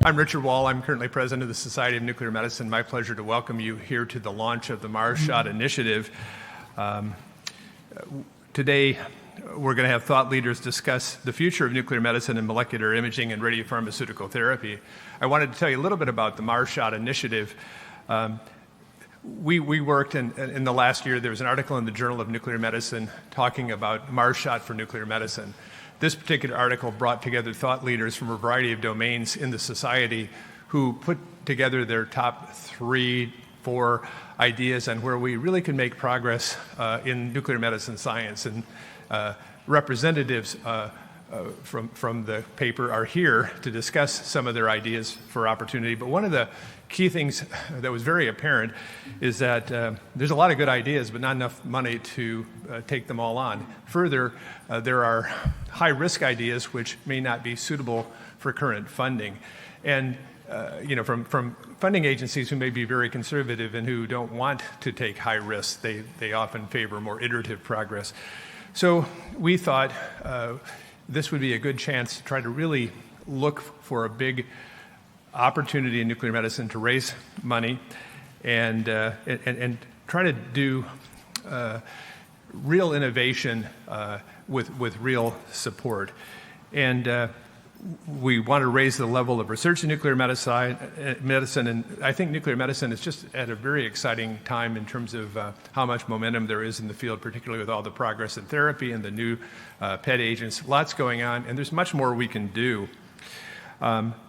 I'm Richard Wall. I'm currently president of the Society of Nuclear Medicine. My pleasure to welcome you here to the launch of the Mars Shot Initiative. Today, we're going to have thought leaders discuss the future of nuclear medicine and molecular imaging and radiopharmaceutical therapy. I wanted to tell you a little bit about the Mars Shot Initiative. We worked in the last year. There was an article in the Journal of Nuclear Medicine talking about Mars Shot for nuclear medicine. This particular article brought together thought leaders from a variety of domains in the society who put together their top 3, 4 ideas on where we really can make progress in nuclear medicine science. And representatives from the paper are here to discuss some of their ideas for opportunity. But one of the key things that was very apparent is that there's a lot of good ideas, but not enough money to take them all on. Further, there are high-risk ideas which may not be suitable for current funding. And from funding agencies who may be very conservative and who don't want to take high risks, they often favor more iterative progress. So we thought this would be a good chance to try to really look for a big opportunity in nuclear medicine to raise money and try to do real innovation with real support. And we want to raise the level of research in nuclear medicine, and I think nuclear medicine is just at a very exciting time in terms of how much momentum there is in the field, particularly with all the progress in therapy and the new PET agents. Lots going on, and there's much more we can do.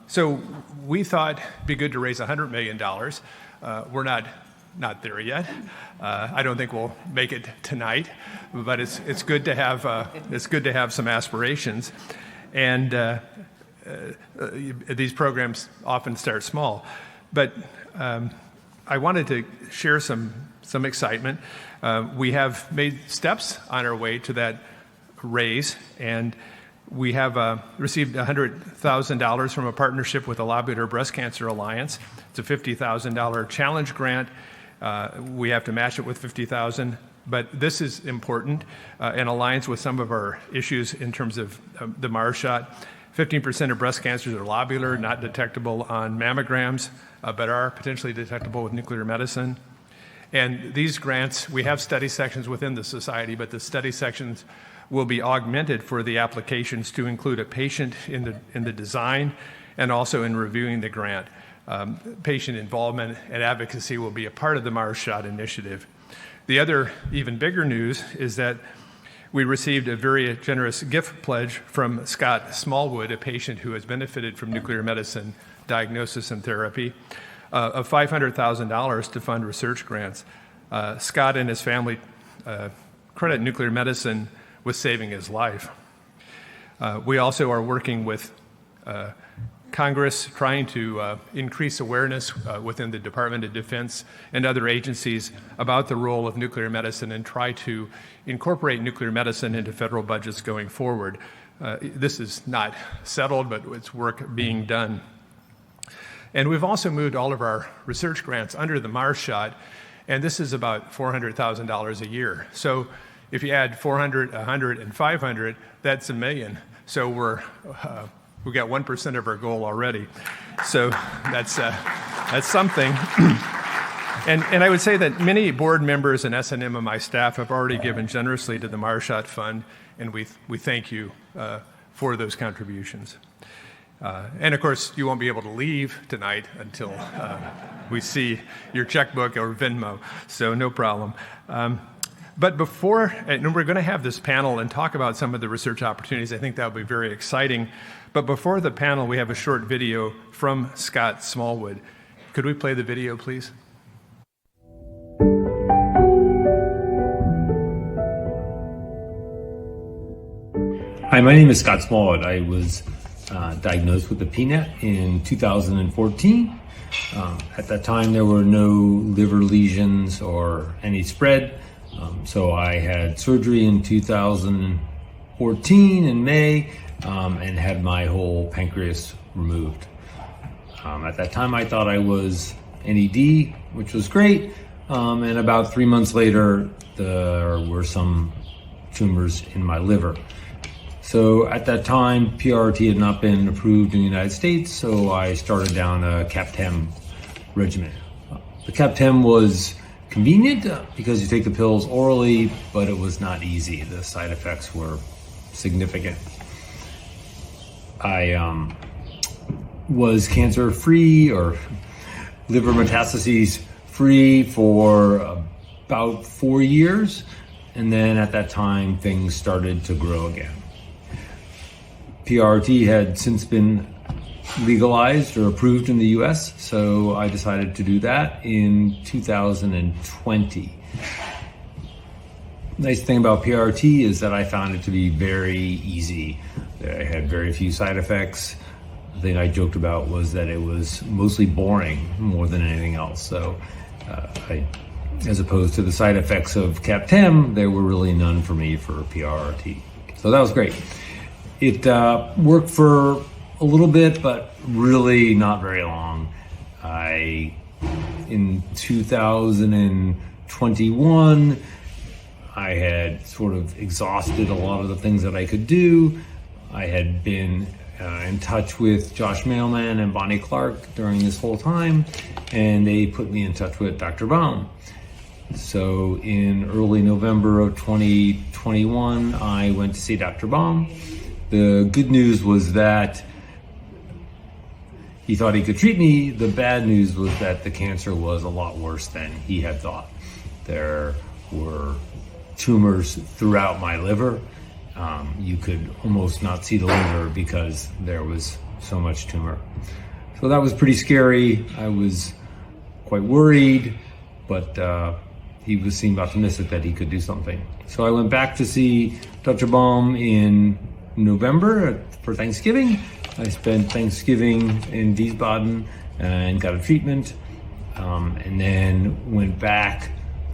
So we thought it'd be good to raise $100 million. We're not there yet. I don't think we'll make it tonight, but it's good to have some aspirations. And these programs often start small. But I wanted to share some excitement. We have made steps on our way to that raise, and we have received $100,000 from a partnership with the Lobular Breast Cancer Alliance. It's a $50,000 challenge grant. We have to match it with $50,000. But this is important and aligns with some of our issues in terms of the Mars Shot. 15% of breast cancers are lobular, not detectable on mammograms, but are potentially detectable with nuclear medicine. And these grants, we have study sections within the society, but the study sections will be augmented for the applications to include a patient in the design and also in reviewing the grant. Patient involvement and advocacy will be a part of the Mars Shot Initiative. The other even bigger news is that we received a very generous gift pledge from Scott Smallwood, a patient who has benefited from nuclear medicine diagnosis and therapy, of $500,000 to fund research grants. Scott and his family credit nuclear medicine with saving his life. We also are working with Congress, trying to increase awareness within the Department of Defense and other agencies about the role of nuclear medicine and try to incorporate nuclear medicine into federal budgets going forward. This is not settled, but it's work being done. And we've also moved all of our research grants under the Mars Shot, and this is about $400,000 a year. So if you add 400, 100, and 500, that's $1 million. So we got 1% of our goal already. So that's something. And I would say that many board members and SNMMI staff have already given generously to the Mars Shot Fund, and we thank you for those contributions. And of course, you won't be able to leave tonight until we see your checkbook or Venmo, so no problem. But and we're going to have this panel and talk about some of the research opportunities. I think that will be very exciting. But before the panel, we have a short video from Scott Smallwood. Could we play the video, please? Hi, my name is Scott Smallwood. I was diagnosed with a PNET in 2014. At that time, there were no liver lesions or any spread. So I had surgery in 2014 in May and had my whole pancreas removed. At that time, I thought I was NED, which was great. And about 3 months later, there were some tumors in my liver. So at that time, PRRT had not been approved in the United States, so I started down a CAPTEM regimen. The CAPTEM was convenient because you take the pills orally, but it was not easy. The side effects were significant. I was cancer-free or liver metastases free for about 4 years, and then at that time things started to grow again. PRRT had since been legalized or approved in the US, so I decided to do that in 2020. Nice thing about PRRT is that I found it to be very easy. I had very few side effects. The thing I joked about was that it was mostly boring more than anything else. So as opposed to the side effects of CAPTEM, there were really none for me for PRRT. So that was great. It worked for a little bit, but really not very long. In 2021, I had sort of exhausted a lot of the things that I could do. I had been in touch with Josh Mailman and Bonnie Clark during this whole time, and they put me in touch with Dr. Baum. So in early November of 2021, I went to see Dr. Baum. The good news was that he thought he could treat me. The bad news was that the cancer was a lot worse than he had thought. There were tumors throughout my liver. You could almost not see the liver because there was so much tumor. So that was pretty scary. I was quite worried, but he seemed optimistic that he could do something. So I went back to see Dr. Baum in November for Thanksgiving. I spent Thanksgiving in Wiesbaden and got a treatment, and then went back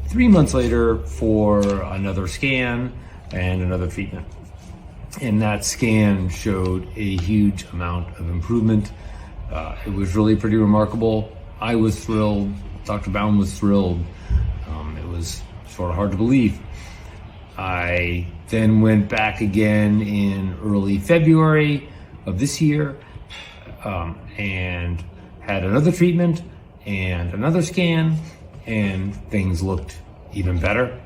3 months later for another scan and another treatment. And that scan showed a huge amount of improvement. It was really pretty remarkable. I was thrilled. Dr. Baum was thrilled. It was sort of hard to believe. I then went back again in early February of this year and had another treatment and another scan, and things looked even better.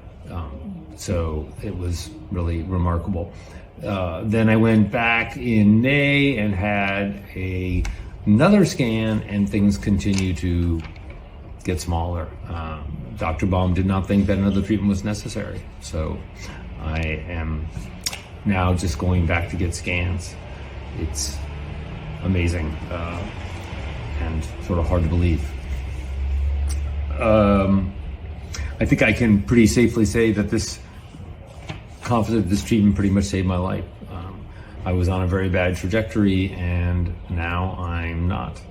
So it was really remarkable. Then I went back in May and had another scan, and things continue to get smaller. Dr. Baum did not think that another treatment was necessary. So I am now just going back to get scans. It's amazing and sort of hard to believe. I think I can pretty safely say that this treatment pretty much saved my life. I was on a very bad trajectory, and now I'm not.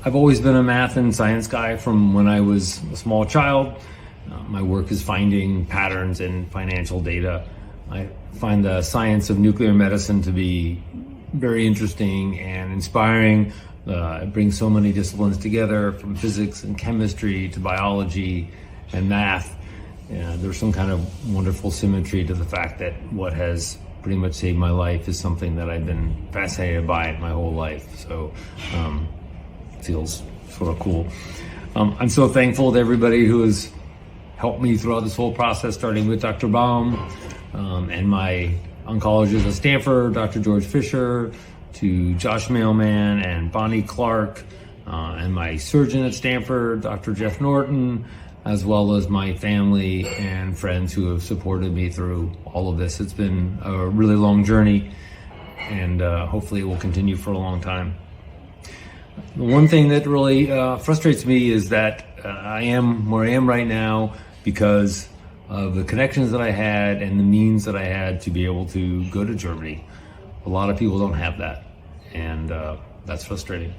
I've always been a math and science guy from when I was a small child. My work is finding patterns in financial data. I find the science of nuclear medicine to be very interesting and inspiring. It brings so many disciplines together, from physics and chemistry to biology and math. There's some kind of wonderful symmetry to the fact that what has pretty much saved my life is something that I've been fascinated by my whole life. So feels sort of cool. I'm so thankful to everybody who has helped me throughout this whole process, starting with Dr. Baum and my oncologist at Stanford, Dr. George Fisher, to Josh Mailman and Bonnie Clark, and my surgeon at Stanford, Dr. Jeff Norton, as well as my family and friends who have supported me through all of this. It's been a really long journey, and hopefully it will continue for a long time. The one thing that really frustrates me is that I am where I am right now because of the connections that I had and the means that I had to be able to go to Germany. A lot of people don't have that, and that's frustrating.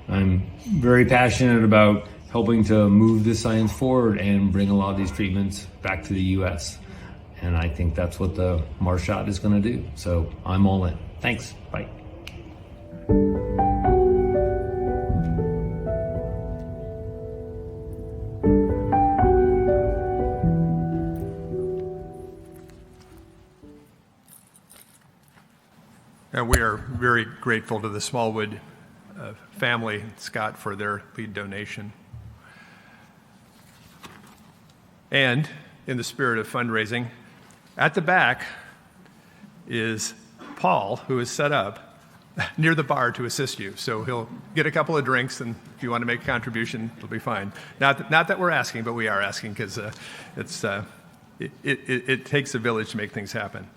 I'm very passionate about helping to move this science forward and bring a lot of these treatments back to the US. And I think that's what the Mars shot is going to do. So I'm all in. Thanks. Bye. And we are very grateful to the Smallwood family, Scott, for their lead donation. And in the spirit of fundraising, at the back is Paul, who is set up near the bar to assist you. So he'll get a couple of drinks, and if you want to make a contribution, it'll be fine. Not that we're asking, but we are asking because it takes a village to make things happen.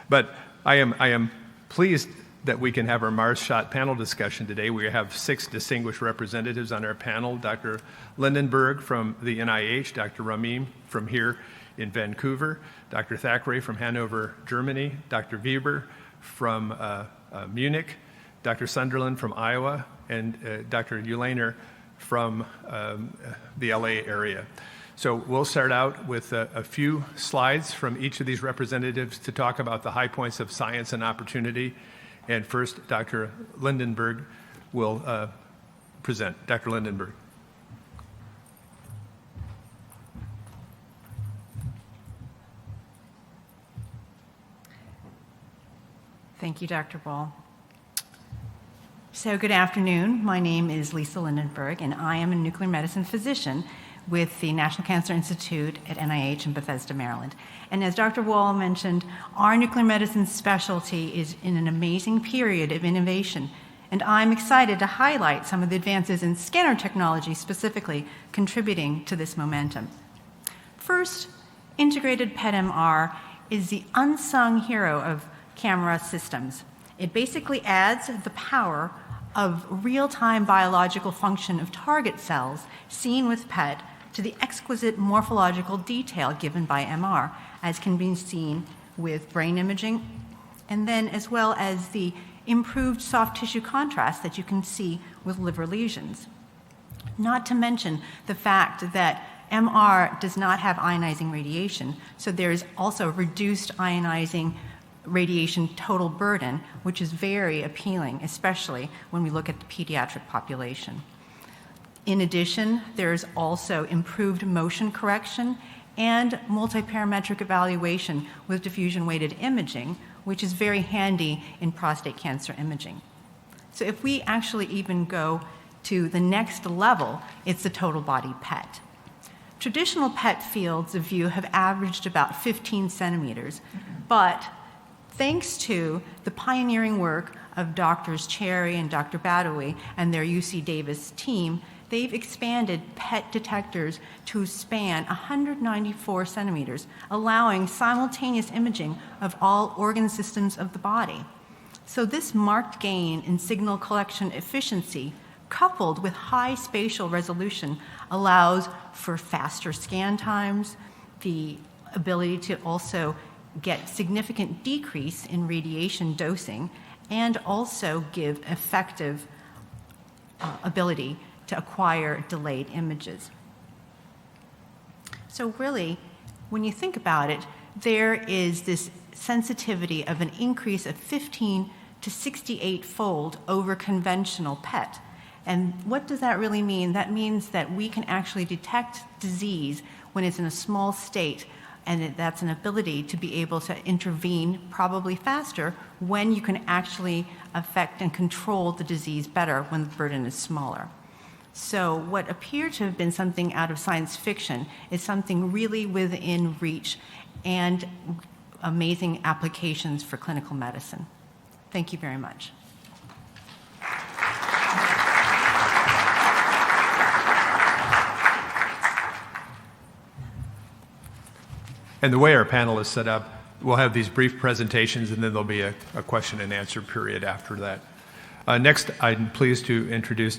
But I am pleased that we can have our Mars Shot panel discussion today. We have 6 distinguished representatives on our panel: Dr. Lindenberg from the NIH, Dr. Ramim from here in Vancouver, Dr. Thackeray from Hanover, Germany, Dr. Weber from Munich, Dr. Sunderland from Iowa, and Dr. Ulaner from the LA area. So we'll start out with a few slides from each of these representatives to talk about the high points of science and opportunity. And first, Dr. Lindenberg will present. Dr. Lindenberg. Thank you, Dr. Wall. So good afternoon. My name is Lisa Lindenberg, and I am a nuclear medicine physician with the National Cancer Institute at NIH in Bethesda, Maryland. And as Dr. Wall mentioned, our nuclear medicine specialty is in an amazing period of innovation, and I'm excited to highlight some of the advances in scanner technology specifically contributing to this momentum. First, integrated PET-MR is the unsung hero of camera systems. It basically adds the power of real-time biological function of target cells seen with PET to the exquisite morphological detail given by MR, as can be seen with brain imaging, and then as well as the improved soft tissue contrast that you can see with liver lesions. Not to mention the fact that MR does not have ionizing radiation, so there is also reduced ionizing radiation total burden, which is very appealing, especially when we look at the pediatric population. In addition, there's also improved motion correction and multiparametric evaluation with diffusion-weighted imaging, which is very handy in prostate cancer imaging. So if we actually even go to the next level, it's the total body PET. Traditional PET fields of view have averaged about 15 centimeters, but thanks to the pioneering work of Drs. Cherry and Dr. Badawi and their UC Davis team, they've expanded PET detectors to span 194 centimeters, allowing simultaneous imaging of all organ systems of the body. So this marked gain in signal collection efficiency, coupled with high spatial resolution, allows for faster scan times, the ability to also get significant decrease in radiation dosing, and also give effective ability to acquire delayed images. So really, when you think about it, there is this sensitivity of an increase of 15 to 68-fold over conventional PET. And what does that really mean? That means that we can actually detect disease when it's in a small state, and that's an ability to be able to intervene probably faster when you can actually affect and control the disease better when the burden is smaller. So what appeared to have been something out of science fiction is something really within reach and amazing applications for clinical medicine. Thank you very much. And the way our panel is set up, we'll have these brief presentations, and then there'll be a question and answer period after that. Next, I'm pleased to introduce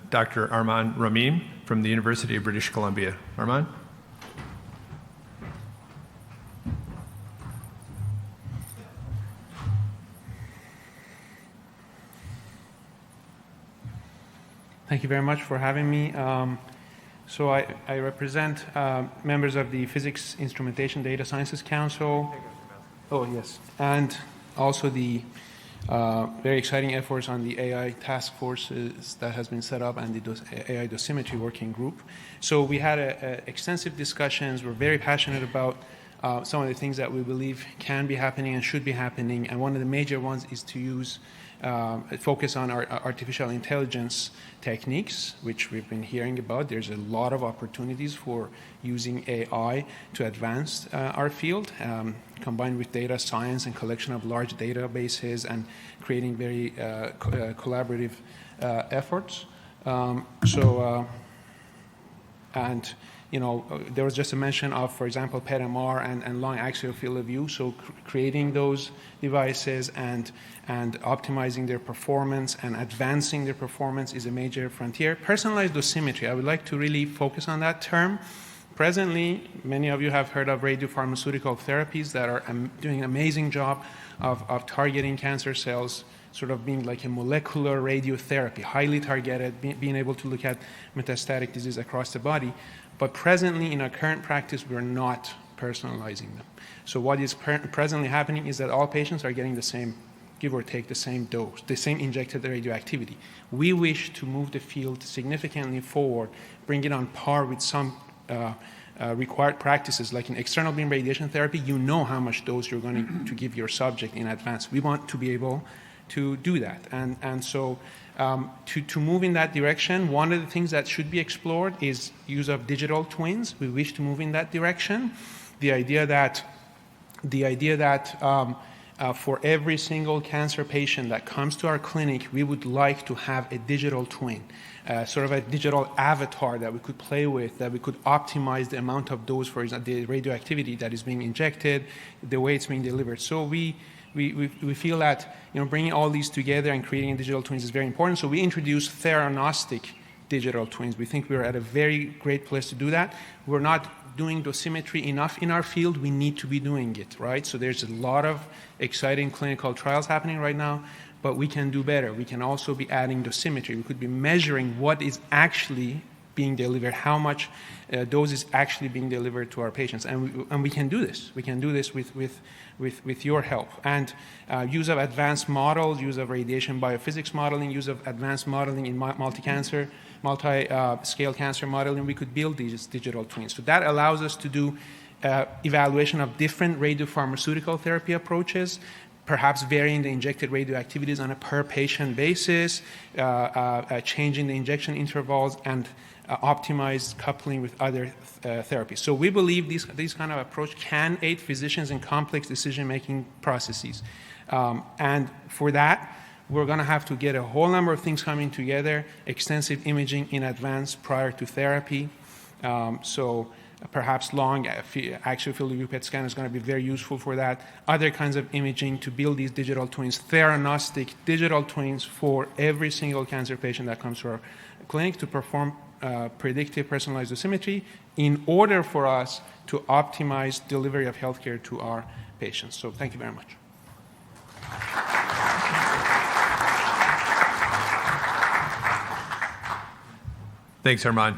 Dr. Armand Ramim from the University of British Columbia. Armand? Thank you very much for having me. So I represent members of the Physics Instrumentation Data Sciences Council. Oh, yes. And also the very exciting efforts on the AI task forces that has been set up and the AI dosimetry working group. So we had extensive discussions. We're very passionate about some of the things that we believe can be happening and should be happening. And one of the major ones is to use focus on our artificial intelligence techniques, which we've been hearing about. There's a lot of opportunities for using AI to advance our field, combined with data science and collection of large databases and creating very collaborative efforts. And there was just a mention of, for example, PET-MR and long axial field of view. So creating those devices and optimizing their performance and advancing their performance is a major frontier. Personalized dosimetry, I would like to really focus on that term. Presently, many of you have heard of radiopharmaceutical therapies that are doing an amazing job of targeting cancer cells, sort of being like a molecular radiotherapy, highly targeted, being able to look at metastatic disease across the body. But presently, in our current practice, we're not personalizing them. So what is presently happening is that all patients are getting the same, give or take the same dose, the same injected radioactivity. We wish to move the field significantly forward, bring it on par with some required practices, like in external beam radiation therapy. You know how much dose you're going to give your subject in advance. We want to be able to do that. And so to move in that direction, one of the things that should be explored is use of digital twins. We wish to move in that direction. The idea that for every single cancer patient that comes to our clinic, we would like to have a digital twin, sort of a digital avatar that we could play with, that we could optimize the amount of dose, for example, the radioactivity that is being injected, the way it's being delivered. So we feel that bringing all these together and creating digital twins is very important. So we introduced theranostic digital twins. We think we're at a very great place to do that. We're not doing dosimetry enough in our field. We need to be doing it, right? So there's a lot of exciting clinical trials happening right now, but we can do better. We can also be adding dosimetry. We could be measuring what is actually being delivered, how much dose is actually being delivered to our patients. And we can do this. We can do this with your help. And use of advanced models, use of radiation biophysics modeling, use of advanced modeling in multi-scale cancer modeling, we could build these digital twins. So that allows us to do evaluation of different radiopharmaceutical therapy approaches, perhaps varying the injected radioactivities on a per-patient basis, changing the injection intervals, and optimized coupling with other therapies. So we believe this kind of approach can aid physicians in complex decision-making processes. And for that, we're going to have to get a whole number of things coming together, extensive imaging in advance prior to therapy. So perhaps long axial field of view PET scan is going to be very useful for that. Other kinds of imaging to build these digital twins, theranostic digital twins for every single cancer patient that comes to our clinic to perform predictive personalized dosimetry in order for us to optimize delivery of healthcare to our patients. So thank you very much. Thanks, Armand.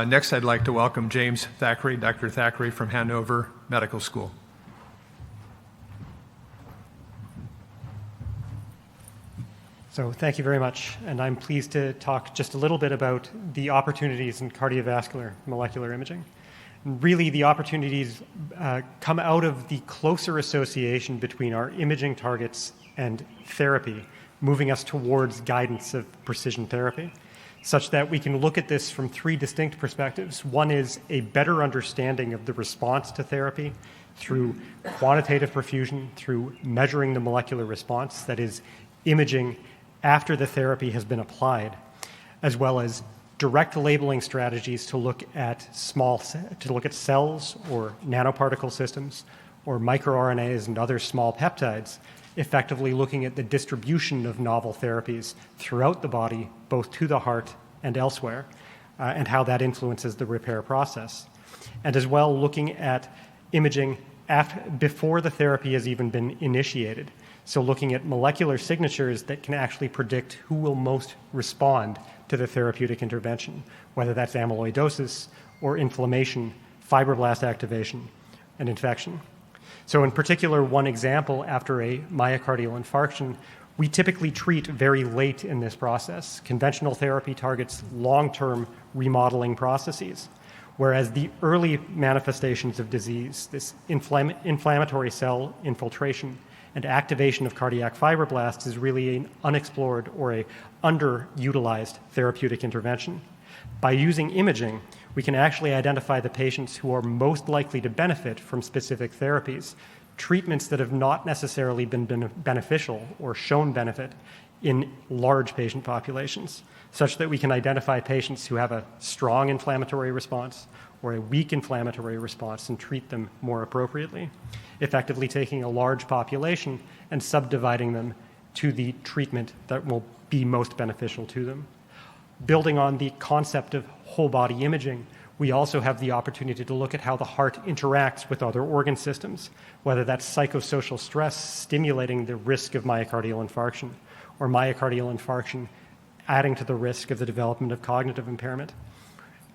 Next, I'd like to welcome James Thackeray, Dr. Thackeray from Hanover Medical School. So thank you very much, and I'm pleased to talk just a little bit about the opportunities in cardiovascular molecular imaging. Really, the opportunities come out of the closer association between our imaging targets and therapy, moving us towards guidance of precision therapy, such that we can look at this from three distinct perspectives. One is a better understanding of the response to therapy through quantitative perfusion, through measuring the molecular response, that is, imaging after the therapy has been applied, as well as direct labeling strategies to look at cells or nanoparticle systems or microRNAs and other small peptides, effectively looking at the distribution of novel therapies throughout the body, both to the heart and elsewhere, and how that influences the repair process. And as well, looking at imaging before the therapy has even been initiated. So looking at molecular signatures that can actually predict who will most respond to the therapeutic intervention, whether that's amyloidosis or inflammation, fibroblast activation, and infection. So in particular, one example, after a myocardial infarction, we typically treat very late in this process. Conventional therapy targets long-term remodeling processes. whereas the early manifestations of disease, this inflammatory cell infiltration and activation of cardiac fibroblasts, is really an unexplored or a underutilized therapeutic intervention. By using imaging, we can actually identify the patients who are most likely to benefit from specific therapies, treatments that have not necessarily been beneficial or shown benefit in large patient populations, such that we can identify patients who have a strong inflammatory response or a weak inflammatory response and treat them more appropriately, effectively taking a large population and subdividing them to the treatment that will be most beneficial to them. Building on the concept of whole body imaging, we also have the opportunity to look at how the heart interacts with other organ systems, whether that's psychosocial stress stimulating the risk of myocardial infarction, or myocardial infarction adding to the risk of the development of cognitive impairment.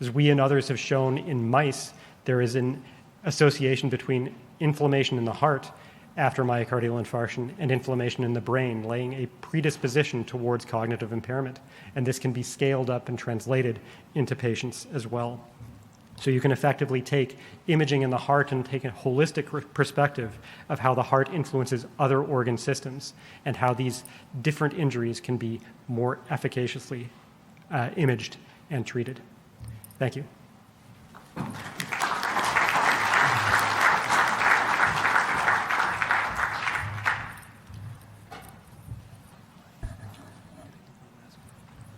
As we and others have shown in mice, there is an association between inflammation in the heart after myocardial infarction and inflammation in the brain, laying a predisposition towards cognitive impairment. And this can be scaled up and translated into patients as well. So you can effectively take imaging in the heart and take a holistic perspective of how the heart influences other organ systems and how these different injuries can be more efficaciously imaged and treated. Thank you.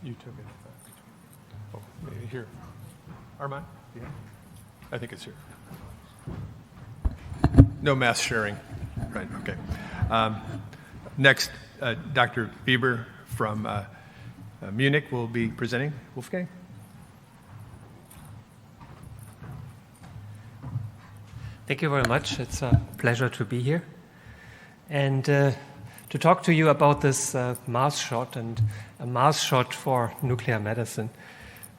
You took it. Oh, maybe here. Armand? Yeah. I think it's here. No mass sharing. Right, okay. Next, Dr. Bieber from Munich will be presenting. Wolfgang? Thank you very much. It's a pleasure to be here and to talk to you about this mass shot and a mass shot for nuclear medicine.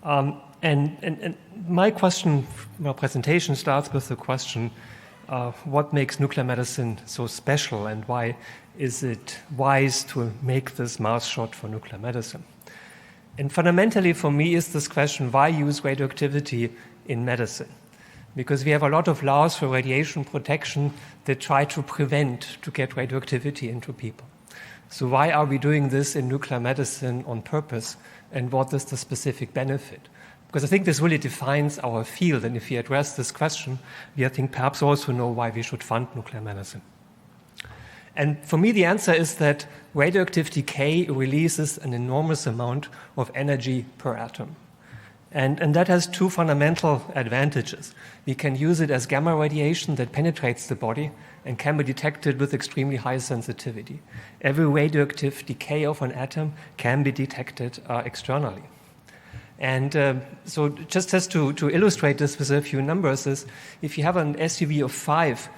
And my presentation starts with the question, what makes nuclear medicine so special and why is it wise to make this mass shot for nuclear medicine? And fundamentally for me is this question, why use radioactivity in medicine? Because we have a lot of laws for radiation protection that try to prevent to get radioactivity into people. So why are we doing this in nuclear medicine on purpose, and what is the specific benefit? Because I think this really defines our field, and if we address this question, we I think perhaps also know why we should fund nuclear medicine. And for me, the answer is that radioactive decay releases an enormous amount of energy per atom. And that has two fundamental advantages. We can use it as gamma radiation that penetrates the body and can be detected with extremely high sensitivity. Every radioactive decay of an atom can be detected externally. And so just to illustrate this with a few numbers is, if you have an SUV of 5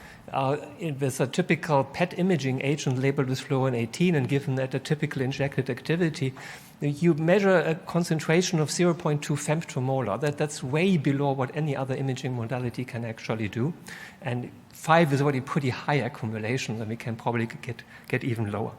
with a typical PET imaging agent labeled with fluorine-18 and given at a typical injected activity, you measure a concentration of 0.2 femtomolar. That's way below what any other imaging modality can actually do. And 5 is already pretty high accumulation, and we can probably get even lower.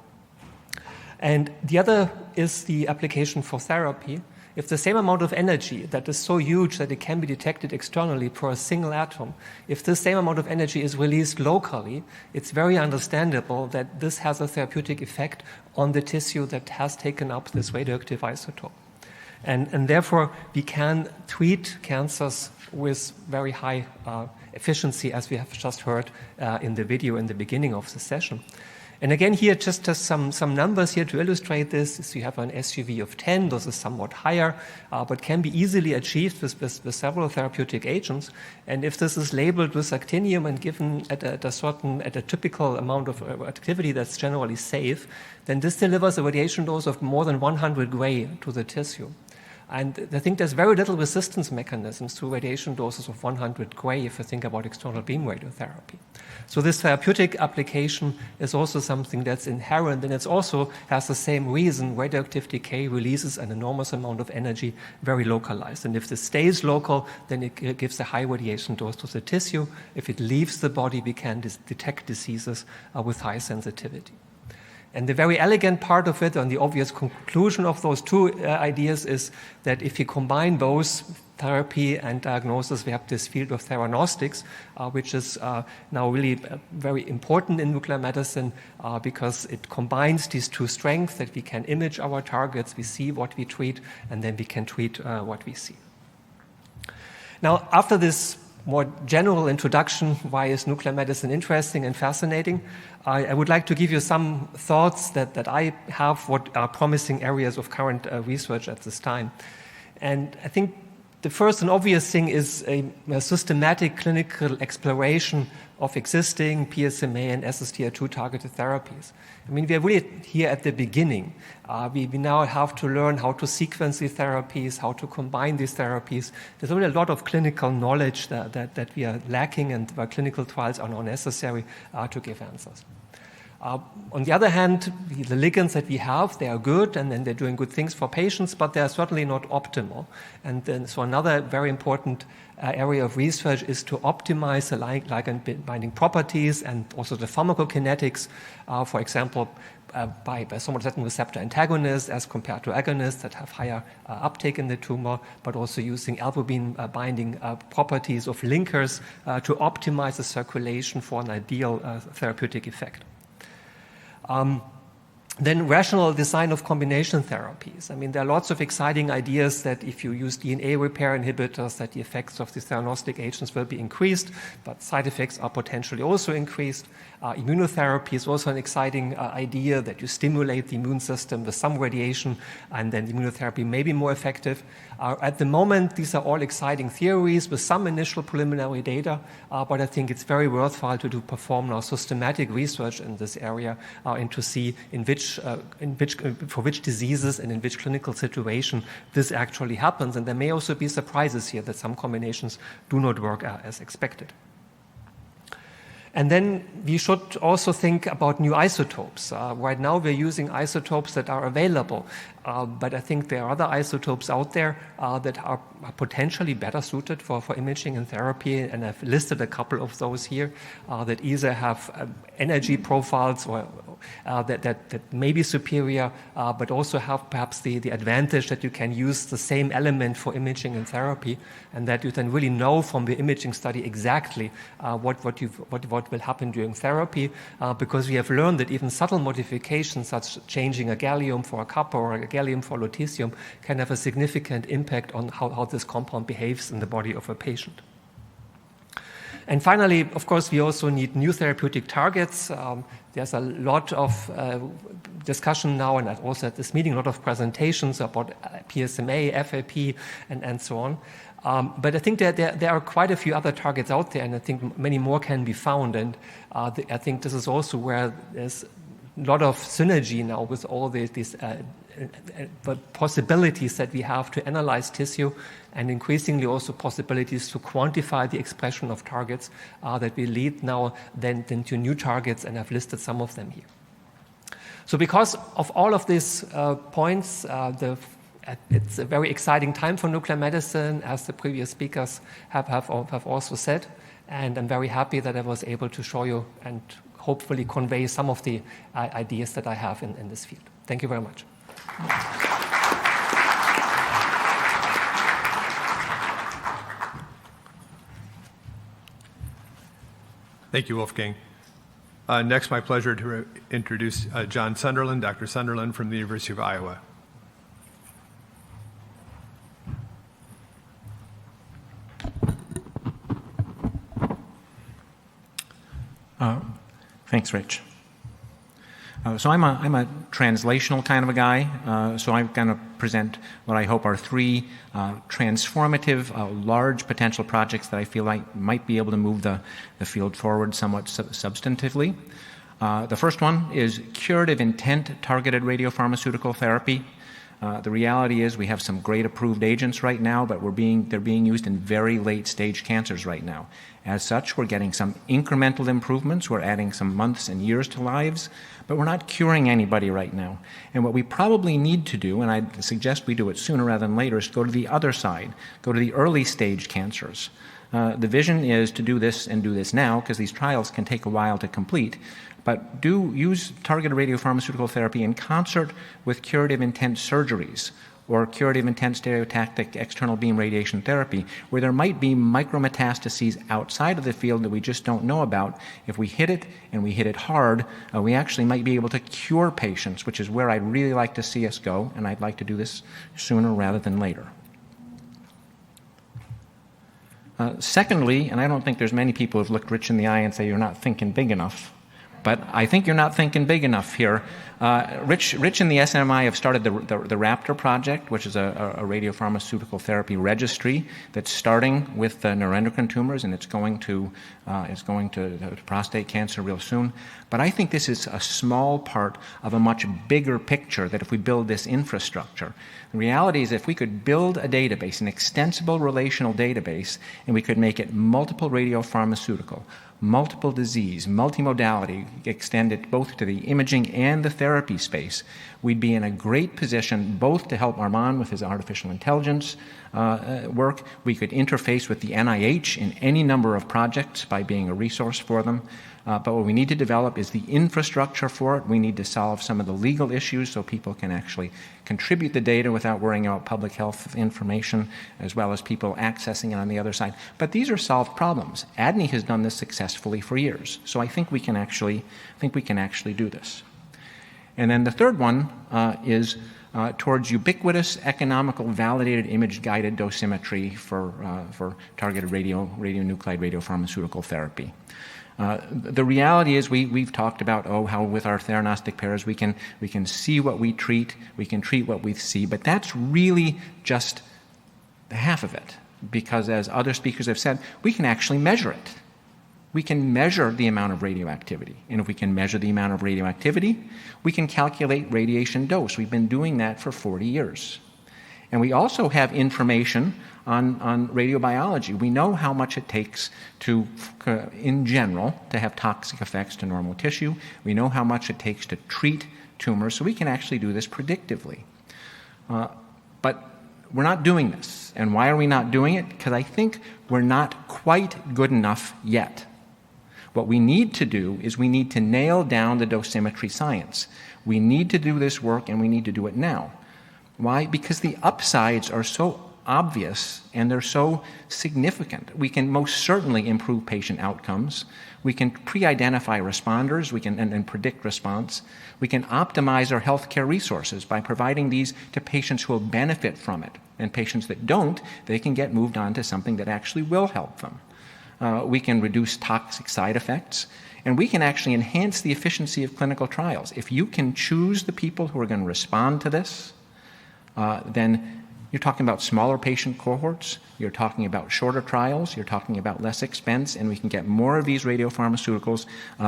And the other is the application for therapy. If the same amount of energy that is so huge that it can be detected externally per a single atom, if the same amount of energy is released locally, it's very understandable that this has a therapeutic effect on the tissue that has taken up this radioactive isotope. And therefore, we can treat cancers with very high efficiency, as we have just heard in the video in the beginning of the session. And again, here just some numbers here to illustrate this. So you have an SUV of 10, those are somewhat higher, but can be easily achieved with several therapeutic agents. And if this is labeled with actinium and given at a typical amount of activity that's generally safe, then this delivers a radiation dose of more than 100 gray to the tissue. And I think there's very little resistance mechanisms to radiation doses of 100 gray if you think about external beam radiotherapy. So this therapeutic application is also something that's inherent, and it also has the same reason. Radioactive decay releases an enormous amount of energy, very localized. And if this stays local, then it gives a high radiation dose to the tissue. If it leaves the body, we can detect diseases with high sensitivity. And the very elegant part of it, and the obvious conclusion of those two ideas, is that if you combine both therapy and diagnosis, we have this field of theranostics, which is now really very important in nuclear medicine because it combines these two strengths that we can image our targets, we see what we treat, and then we can treat what we see. Now, after this more general introduction, why is nuclear medicine interesting and fascinating, I would like to give you some thoughts that I have, what are promising areas of current research at this time. And I think the first and obvious thing is a systematic clinical exploration of existing PSMA and SSTR2 targeted therapies. I mean, we are really here at the beginning. We now have to learn how to sequence these therapies, how to combine these therapies. There's really a lot of clinical knowledge that we are lacking, and where clinical trials are now necessary to give answers. On the other hand, the ligands that we have, they are good and they're doing good things for patients, but they are certainly not optimal. And then, so another very important area of research is to optimize the ligand binding properties and also the pharmacokinetics, for example, by somatostatin receptor antagonists as compared to agonists that have higher uptake in the tumor, but also using albumin binding properties of linkers to optimize the circulation for an ideal therapeutic effect. Then rational design of combination therapies. I mean, there are lots of exciting ideas that if you use DNA repair inhibitors, that the effects of these theranostic agents will be increased, but side effects are potentially also increased. Immunotherapy is also an exciting idea that you stimulate the immune system with some radiation, and then the immunotherapy may be more effective. At the moment, these are all exciting theories with some initial preliminary data, but I think it's very worthwhile to perform now systematic research in this area and to see for which diseases and in which clinical situation this actually happens. And there may also be surprises here that some combinations do not work as expected. And then we should also think about new isotopes. Right now we're using isotopes that are available, but I think there are other isotopes out there that are potentially better suited for imaging and therapy, and I've listed a couple of those here that either have energy profiles or that may be superior, but also have perhaps the advantage that you can use the same element for imaging and therapy, and that you then really know from the imaging study exactly what will happen during therapy, because we have learned that even subtle modifications, such changing a gallium for a copper or a gallium for lutetium, can have a significant impact on how this compound behaves in the body of a patient. And finally, of course, we also need new therapeutic targets. There's a lot of discussion now, and also at this meeting, a lot of presentations about PSMA, FAP, and so on. But I think there are quite a few other targets out there, and I think many more can be found. And I think this is also where there's a lot of synergy now with all these possibilities that we have to analyze tissue, and increasingly also possibilities to quantify the expression of targets that will lead now then to new targets, and I've listed some of them here. So because of all of these points, it's a very exciting time for nuclear medicine, as the previous speakers have also said, and I'm very happy that I was able to show you and hopefully convey some of the ideas that I have in this field. Thank you very much. Thank you, Wolfgang. Next, my pleasure to introduce John Sunderland, Dr. Sunderland from the University of Iowa. Thanks, Rich. So I'm a translational kind of a guy, so I'm going to present what I hope are three transformative, large potential projects that I feel like might be able to move the field forward somewhat substantively. The first one is curative intent targeted radiopharmaceutical therapy. The reality is we have some great approved agents right now, but they're being used in very late stage cancers right now. As such, we're getting some incremental improvements. We're adding some months and years to lives, but we're not curing anybody right now. And what we probably need to do, and I suggest we do it sooner rather than later, is to go to the other side, go to the early stage cancers. The vision is to do this and do this now, because these trials can take a while to complete. But do use targeted radiopharmaceutical therapy in concert with curative intent surgeries, or curative intense stereotactic external beam radiation therapy, where there might be micrometastases outside of the field that we just don't know about. If we hit it and we hit it hard, we actually might be able to cure patients, which is where I'd really like to see us go, and I'd like to do this sooner rather than later. Secondly, and I don't think there's many people who've looked Rich in the eye and say you're not thinking big enough, but I think you're not thinking big enough here. Rich and the SNMMI have started the RAPTOR project, which is a radiopharmaceutical therapy registry that's starting with neuroendocrine tumors, and it's going to prostate cancer real soon. But I think this is a small part of a much bigger picture that if we build this infrastructure, the reality is if we could build a database, an extensible relational database, and we could make it multiple radiopharmaceutical, multiple disease, multimodality, extend it both to the imaging and the therapy space, we'd be in a great position both to help Armand with his artificial intelligence work. We could interface with the NIH in any number of projects by being a resource for them. But what we need to develop is the infrastructure for it. We need to solve some of the legal issues so people can actually contribute the data without worrying about public health information, as well as people accessing it on the other side. But these are solved problems. ADNI has done this successfully for years. So I think we can actually do this. And then the third one is towards ubiquitous, economical, validated, image-guided dosimetry for targeted radionuclide radiopharmaceutical therapy. The reality is we've talked about, how with our theranostic pairs we can see what we treat, we can treat what we see, but that's really just half of it, because as other speakers have said, we can actually measure it. We can measure the amount of radioactivity, and if we can measure the amount of radioactivity, we can calculate radiation dose. We've been doing that for 40 years. And we also have information on radiobiology. We know how much it takes to, in general, to have toxic effects to normal tissue. We know how much it takes to treat tumors, so we can actually do this predictively. But we're not doing this. And why are we not doing it? Because I think we're not quite good enough yet. What we need to do is we need to nail down the dosimetry science. We need to do this work, and we need to do it now. Why? Because the upsides are so obvious and they're so significant. We can most certainly improve patient outcomes. We can pre-identify responders. We can and predict response. We can optimize our healthcare resources by providing these to patients who will benefit from it. And patients that don't, they can get moved on to something that actually will help them. We can reduce toxic side effects. And we can actually enhance the efficiency of clinical trials. If you can choose the people who are going to respond to this, then you're talking about smaller patient cohorts, you're talking about shorter trials, you're talking about less expense, and we can get more of these radiopharmaceuticals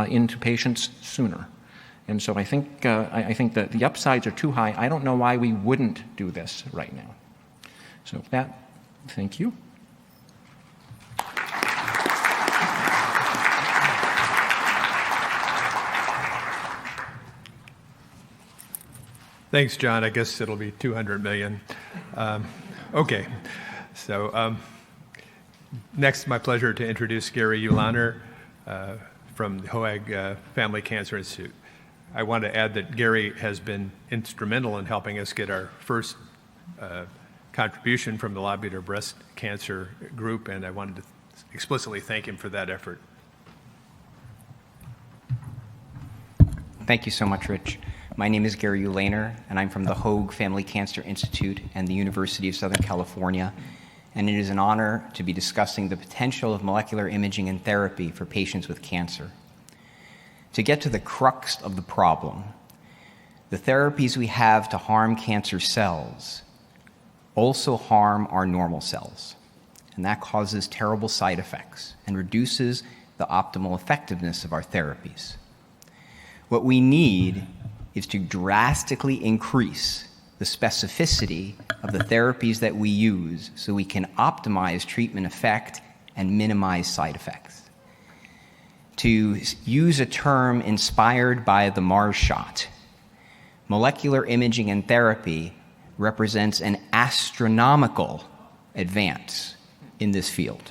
into patients sooner. And so I think that the upsides are too high. I don't know why we wouldn't do this right now. So with that, thank you. Thanks, John. I guess it'll be 200 million. Okay. So next, my pleasure to introduce Gary Ulaner from the Hoag Family Cancer Institute. I want to add that Gary has been instrumental in helping us get our first contribution from the Lobular Breast Cancer Group, and I wanted to explicitly thank him for that effort. Thank you so much, Rich. My name is Gary Ulaner, and I'm from the Hoag Family Cancer Institute and the University of Southern California. And it is an honor to be discussing the potential of molecular imaging and therapy for patients with cancer. To get to the crux of the problem, the therapies we have to harm cancer cells also harm our normal cells. And that causes terrible side effects and reduces the optimal effectiveness of our therapies. What we need is to drastically increase the specificity of the therapies that we use so we can optimize treatment effect and minimize side effects. To use a term inspired by the Mars shot, molecular imaging and therapy represents an astronomical advance in this field.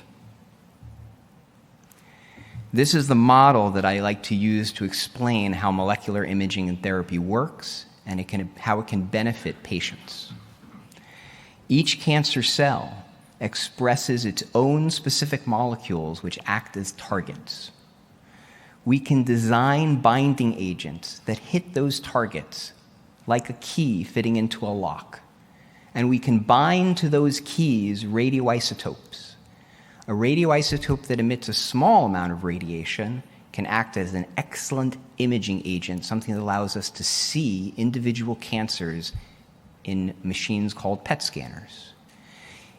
This is the model that I like to use to explain how molecular imaging and therapy works and how it can benefit patients. Each cancer cell expresses its own specific molecules which act as targets. We can design binding agents that hit those targets like a key fitting into a lock. And we can bind to those keys radioisotopes. A radioisotope that emits a small amount of radiation can act as an excellent imaging agent, something that allows us to see individual cancers in machines called PET scanners.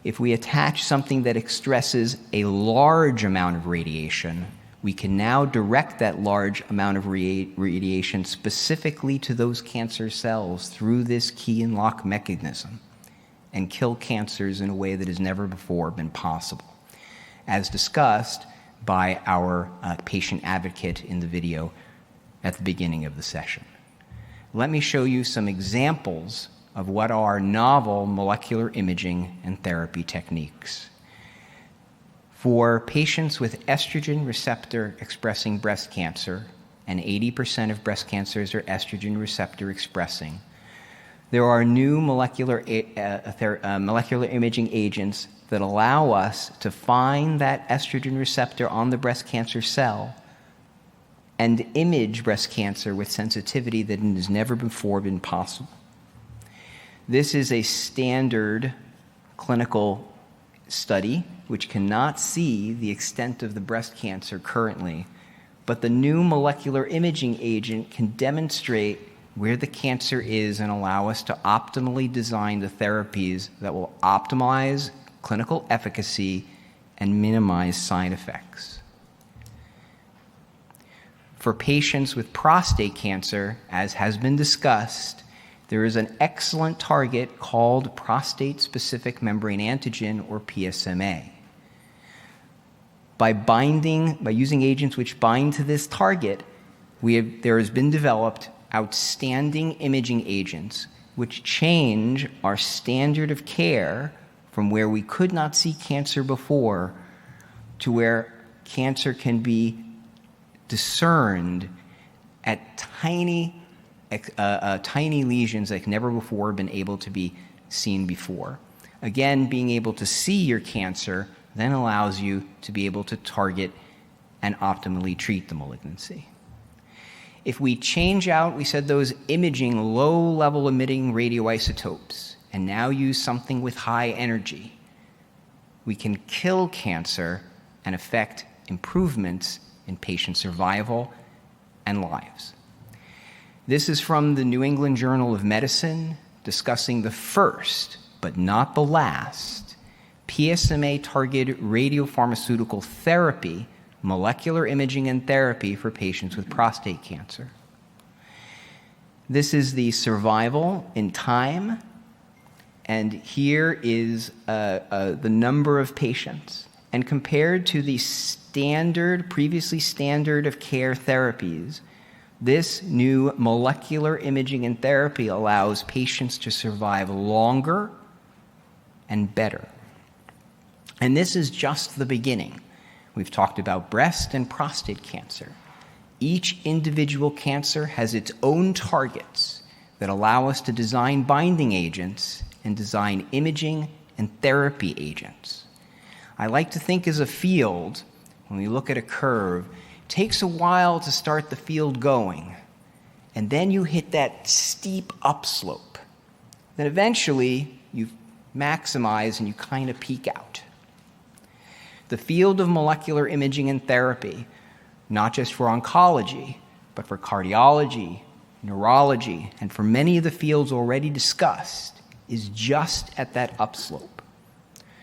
If we attach something that expresses a large amount of radiation, we can now direct that large amount of radiation specifically to those cancer cells through this key and lock mechanism and kill cancers in a way that has never before been possible, as discussed by our patient advocate in the video at the beginning of the session. Let me show you some examples of what are novel molecular imaging and therapy techniques. For patients with estrogen receptor expressing breast cancer, and 80% of breast cancers are estrogen receptor expressing, there are new molecular imaging agents that allow us to find that estrogen receptor on the breast cancer cell and image breast cancer with sensitivity that has never before been possible. This is a standard clinical study which cannot see the extent of the breast cancer currently, but the new molecular imaging agent can demonstrate where the cancer is and allow us to optimally design the therapies that will optimize clinical efficacy and minimize side effects. For patients with prostate cancer, as has been discussed, there is an excellent target called prostate-specific membrane antigen, or PSMA. By using agents which bind to this target, there has been developed outstanding imaging agents which change our standard of care from where we could not see cancer before to where cancer can be discerned at tiny lesions that have never before been able to be seen before. Again, being able to see your cancer then allows you to be able to target and optimally treat the malignancy. If we change out, we said, those imaging low-level emitting radioisotopes and now use something with high energy, we can kill cancer and affect improvements in patient survival and lives. This is from the New England Journal of Medicine discussing the first, but not the last, PSMA-targeted radiopharmaceutical therapy, molecular imaging and therapy for patients with prostate cancer. This is the survival in time, and here is the number of patients. And compared to the previously standard of care therapies, this new molecular imaging and therapy allows patients to survive longer and better. And this is just the beginning. We've talked about breast and prostate cancer. Each individual cancer has its own targets that allow us to design binding agents and design imaging and therapy agents. I like to think as a field, when we look at a curve, it takes a while to start the field going, and then you hit that steep upslope. Then eventually you maximize and you kind of peak out. The field of molecular imaging and therapy, not just for oncology, but for cardiology, neurology, and for many of the fields already discussed, is just at that upslope.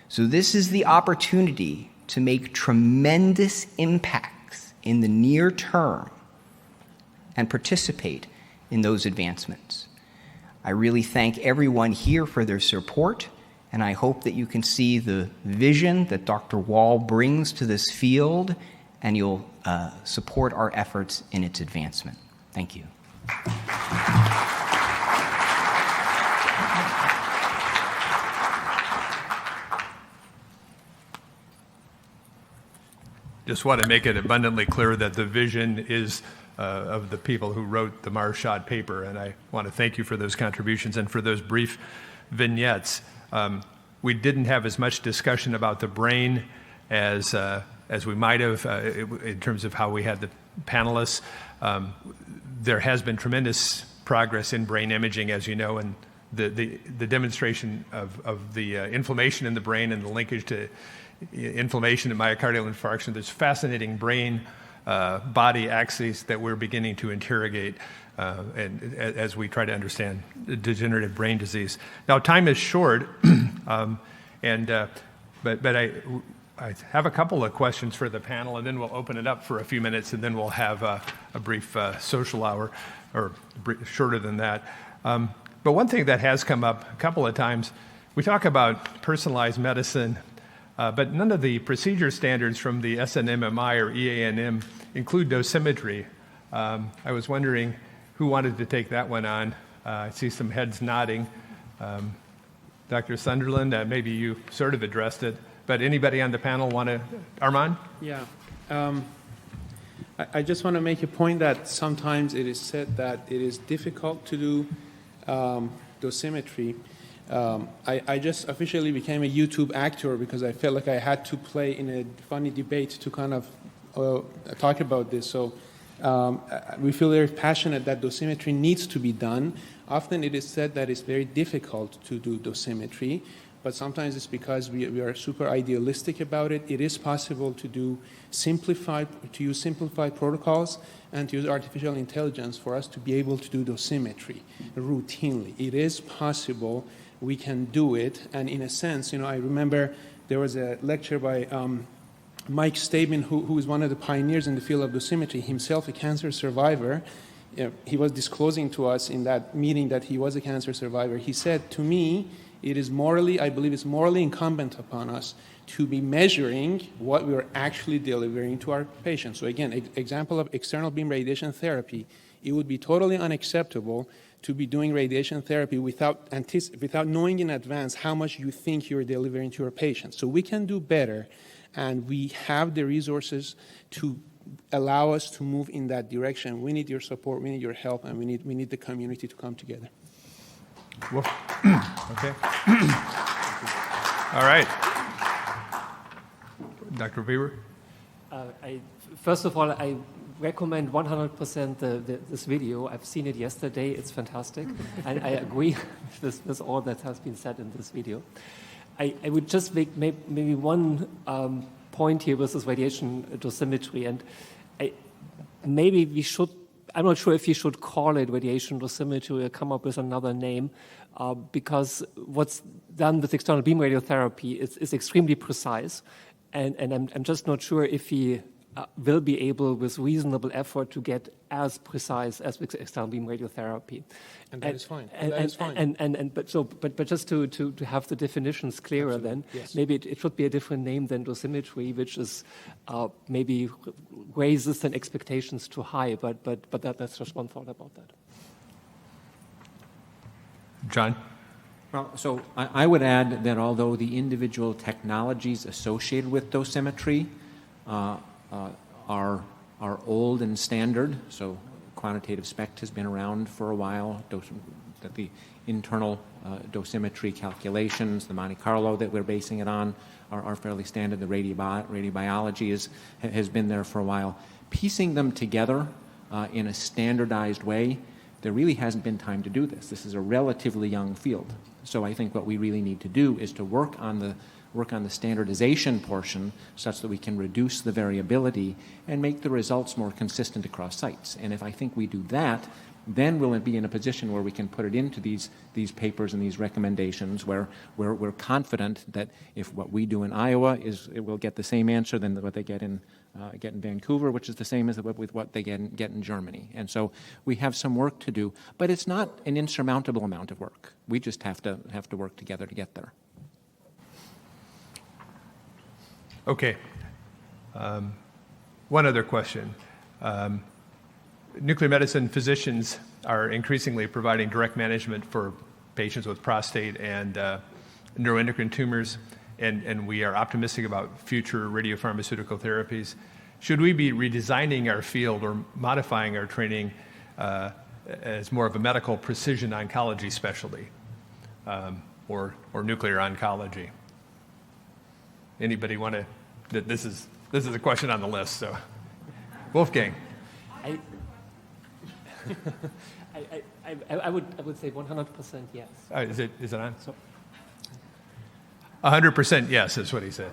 So this is the opportunity to make tremendous impacts in the near term and participate in those advancements. I really thank everyone here for their support, and I hope that you can see the vision that Dr. Wall brings to this field, and you'll support our efforts in its advancement. Thank you. Just want to make it abundantly clear that the vision is of the people who wrote the Marshad paper, and I want to thank you for those contributions and for those brief vignettes. We didn't have as much discussion about the brain as we might have in terms of how we had the panelists. There has been tremendous progress in brain imaging, as you know, and the demonstration of the inflammation in the brain and the linkage to inflammation and myocardial infarction. There's fascinating brain body axes that we're beginning to interrogate and as we try to understand degenerative brain disease. Now, time is short, but I have a couple of questions for the panel, and then we'll open it up for a few minutes, and then we'll have a brief social hour, or shorter than that. But one thing that has come up a couple of times, we talk about personalized medicine, but none of the procedure standards from the SNMMI or EANM include dosimetry. I was wondering who wanted to take that one on. I see some heads nodding. Dr. Sunderland, maybe you sort of addressed it, but anybody on the panel want to? Armand? Yeah. I just want to make a point that sometimes it is said that it is difficult to do dosimetry. I just officially became a YouTube actor because I felt like I had to play in a funny debate to kind of talk about this. So we feel very passionate that dosimetry needs to be done. Often it is said that it's very difficult to do dosimetry, but sometimes it's because we are super idealistic about it. It is possible to use simplified protocols and to use artificial intelligence for us to be able to do dosimetry routinely. It is possible. We can do it. And in a sense, I remember there was a lecture by Mike Stabin, who is one of the pioneers in the field of dosimetry, himself a cancer survivor. He was disclosing to us in that meeting that he was a cancer survivor. He said, to me, I believe it's morally incumbent upon us to be measuring what we are actually delivering to our patients. So again, example of external beam radiation therapy, it would be totally unacceptable to be doing radiation therapy without knowing in advance how much you think you're delivering to your patients. So we can do better, and we have the resources to allow us to move in that direction. We need your support, we need your help, and we need the community to come together. Well, okay. All right. Dr. Weber? First of all, I recommend 100% this video. I've seen it yesterday. It's fantastic. And I agree with all that has been said in this video. I would just make maybe one point here with this radiation dosimetry. And maybe we should, I'm not sure if we should call it radiation dosimetry or come up with another name, because what's done with external beam radiotherapy is extremely precise. And I'm just not sure if we will be able, with reasonable effort, to get as precise as with external beam radiotherapy. And that is fine. But just to have the definitions clearer, Absolutely. then Yes. maybe it should be a different name than dosimetry, which is maybe raises then expectations too high. But that's just one thought about that. John? Well, so I would add that although the individual technologies associated with dosimetry are old and standard, so quantitative SPECT has been around for a while, that the internal dosimetry calculations, the Monte Carlo that we're basing it on, are fairly standard. The radiobiology has been there for a while. Piecing them together in a standardized way, there really hasn't been time to do this. This is a relatively young field. So I think what we really need to do is to work on the standardization portion such that we can reduce the variability and make the results more consistent across sites. And if I think we do that, then we'll be in a position where we can put it into these papers and these recommendations where we're confident that if what we do in Iowa it will get the same answer than what they get in Vancouver, which is the same as with what they get in Germany. And so we have some work to do, but it's not an insurmountable amount of work. We just have to work together to get there. Okay. One other question. Nuclear medicine physicians are increasingly providing direct management for patients with prostate and neuroendocrine tumors, and we are optimistic about future radiopharmaceutical therapies. Should we be redesigning our field or modifying our training as more of a medical precision oncology specialty? or nuclear oncology. Anybody want to? This is a question on the list. So, Wolfgang. I would say 100% yes. Is it on? 100% yes is what he said.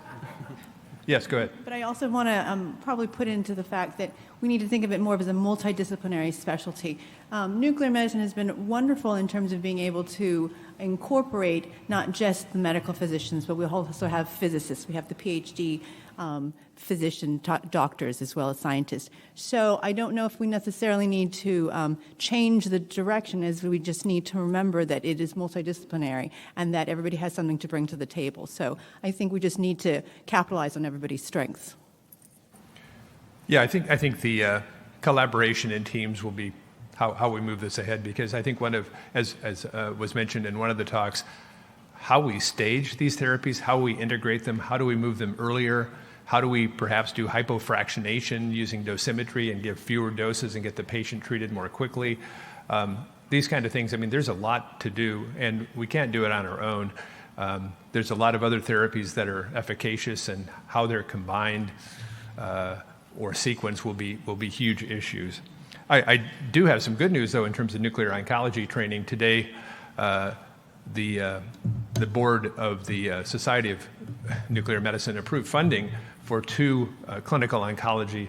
Yes, go ahead. But I also want to probably put into the fact that we need to think of it more as a multidisciplinary specialty. Nuclear medicine has been wonderful in terms of being able to incorporate not just the medical physicians, but we also have physicists. We have the PhD physician doctors as well as scientists. So I don't know if we necessarily need to change the direction, as we just need to remember that it is multidisciplinary and that everybody has something to bring to the table. So I think we just need to capitalize on everybody's strengths. Yeah, I think the collaboration in teams will be how we move this ahead, because I think as was mentioned in one of the talks, how we stage these therapies, how we integrate them, how do we move them earlier, how do we perhaps do hypofractionation using dosimetry and give fewer doses and get the patient treated more quickly. These kind of things, I mean, there's a lot to do, and we can't do it on our own. There's a lot of other therapies that are efficacious, and how they're combined or sequenced will be huge issues. I do have some good news, though, in terms of nuclear oncology training. Today, the board of the Society of Nuclear Medicine approved funding for 2 clinical oncology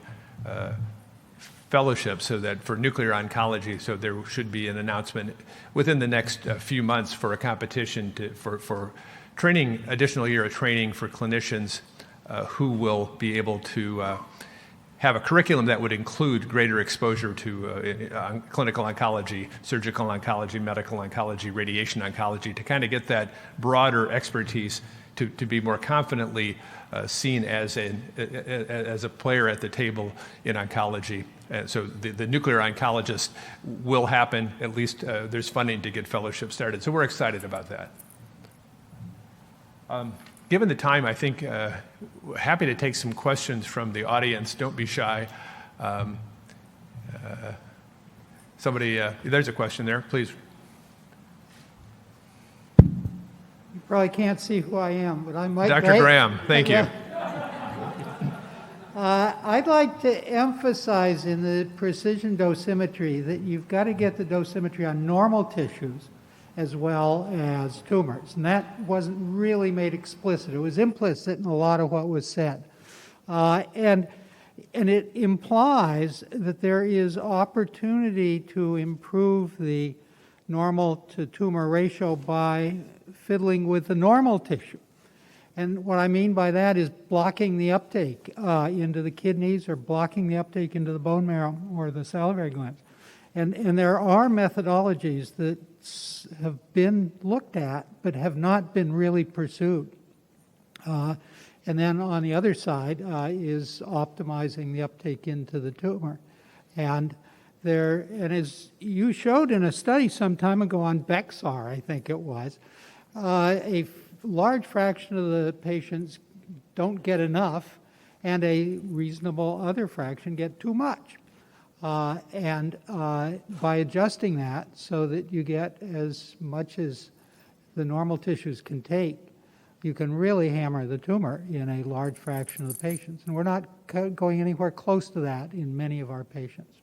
fellowships, so that for nuclear oncology, so there should be an announcement within the next few months for a competition for training, additional year of training for clinicians who will be able to have a curriculum that would include greater exposure to clinical oncology, surgical oncology, medical oncology, radiation oncology, to kind of get that broader expertise to be more confidently seen as a player at the table in oncology. So the nuclear oncologist will happen. At least there's funding to get fellowship started. So we're excited about that. Given the time, I think happy to take some questions from the audience. Don't be shy. Somebody, there's a question there, please. You probably can't see who I am, but I'm Mike. Dr. Graham, thank you. I'd like to emphasize in the precision dosimetry that you've got to get the dosimetry on normal tissues as well as tumors. And that wasn't really made explicit. It was implicit in a lot of what was said. And it implies that there is opportunity to improve the normal to tumor ratio by fiddling with the normal tissue. And what I mean by that is blocking the uptake into the kidneys, or blocking the uptake into the bone marrow or the salivary glands. And there are methodologies that have been looked at but have not been really pursued. And then on the other side is optimizing the uptake into the tumor. And as you showed in a study some time ago on Bexar, I think it was, a large fraction of the patients don't get enough, and a reasonable other fraction get too much. And by adjusting that so that you get as much as the normal tissues can take, you can really hammer the tumor in a large fraction of the patients. And we're not going anywhere close to that in many of our patients.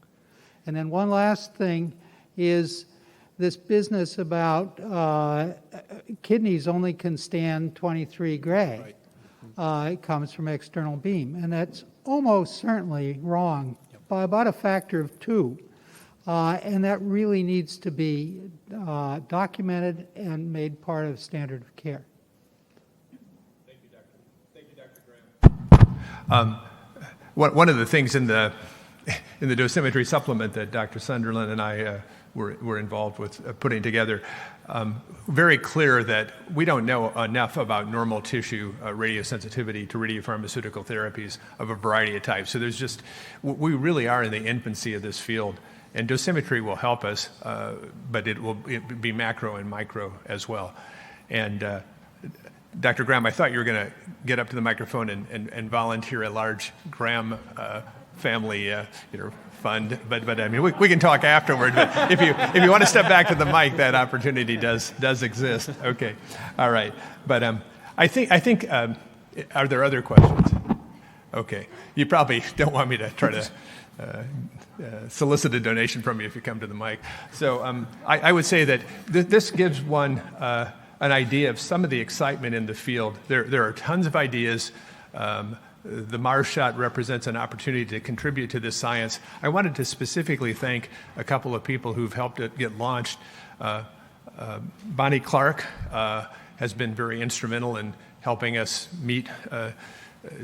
And then one last thing is this business about kidneys only can stand 23 gray. Right. It comes from external beam. And that's almost certainly wrong by about a factor of 2. And that really needs to be documented and made part of standard of care. Thank you, Dr. Graham. One of the things in the dosimetry supplement that Dr. Sunderland and I were involved with putting together, very clear that we don't know enough about normal tissue radiosensitivity to radiopharmaceutical therapies of a variety of types. So we really are in the infancy of this field, and dosimetry will help us, but it will be macro and micro as well. And Dr. Graham, I thought you were going to get up to the microphone and volunteer a large gram family, fund. But I mean, we can talk afterward. But if you want to step back to the mic, that opportunity does exist. Okay, all right. But I think are there other questions? Okay, you probably don't want me to try to solicit a donation from you if you come to the mic. So I would say that this gives one an idea of some of the excitement in the field. There are tons of ideas. The Mars shot represents an opportunity to contribute to this science. I wanted to specifically thank a couple of people who've helped it get launched. Bonnie Clark has been very instrumental in helping us meet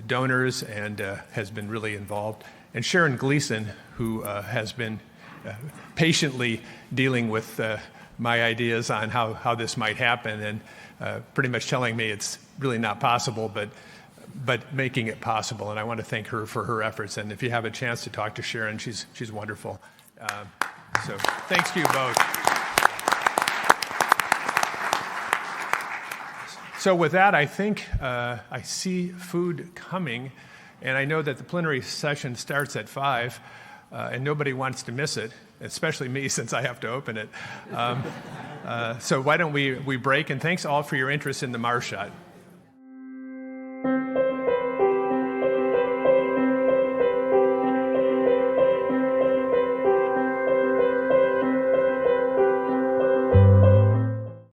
donors and has been really involved. And Sharon Gleason, who has been patiently dealing with my ideas on how this might happen and pretty much telling me it's really not possible, but making it possible. And I want to thank her for her efforts. And if you have a chance to talk to Sharon, she's wonderful. So thanks to you both. So with that, I think I see food coming, and I know that the plenary session starts at 5, and nobody wants to miss it, especially me since I have to open it. So why don't we break, and thanks all for your interest in the Mars shot.